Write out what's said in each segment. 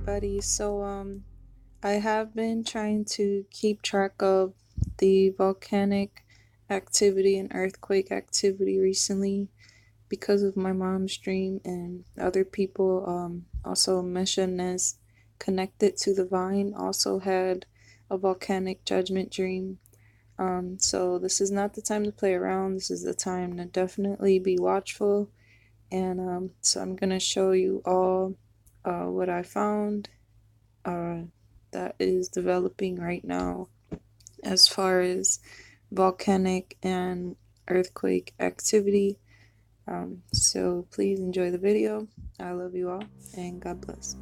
everybody. I have been trying to keep track of the volcanic activity and earthquake activity recently because of my mom's dream and other people. Also, Mesha connected to the vine also had a volcanic judgment dream. So this is not the time to play around. This is the time to definitely be watchful. And so I'm gonna show you all what I found uh, that is developing right now as far as volcanic and earthquake activity. So please enjoy the video. I love you all and God bless.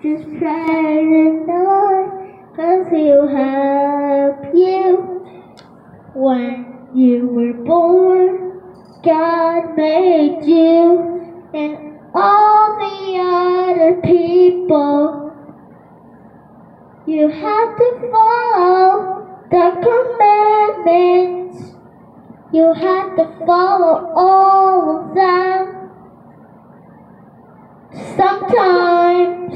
Just pray in the Lord, 'cause He'll help you. When you were born, God made you and all the other people. You have to follow the commandments. You have to follow all of them. Sometimes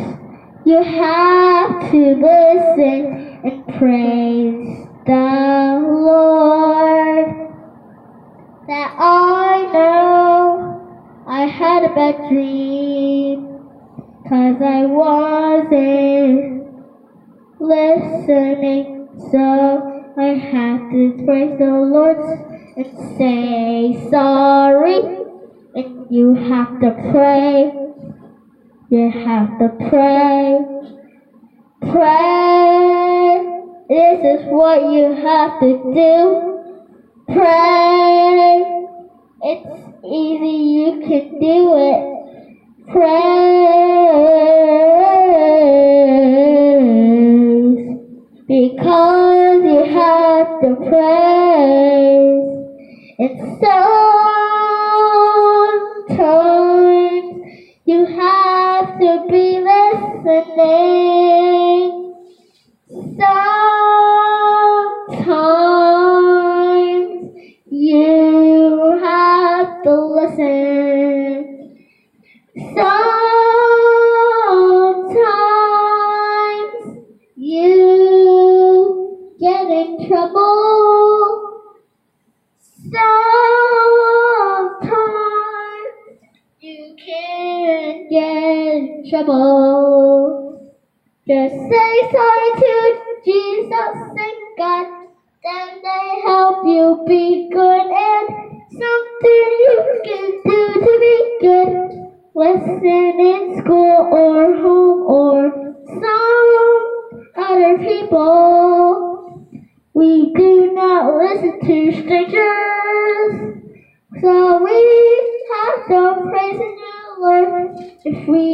you have to listen and praise the Lord. That I know I had a bad dream, 'cause I wasn't listening. So I have to praise the Lord and say sorry. And you have to pray. You have to pray. Pray. This is what you have to do. Pray. It's easy, you can do it. Praise. Because you have to praise. And sometimes you have to be listening. Sometimes you have to listen. Sometimes you get in trouble. Sometimes you can get in trouble. Just say sorry to Jesus and God, then they help you be good, and something you can do to be good. Listen in school or home or some other people. We do not listen to strangers, so we have to praise the Lord if we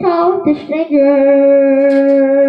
talk to strangers.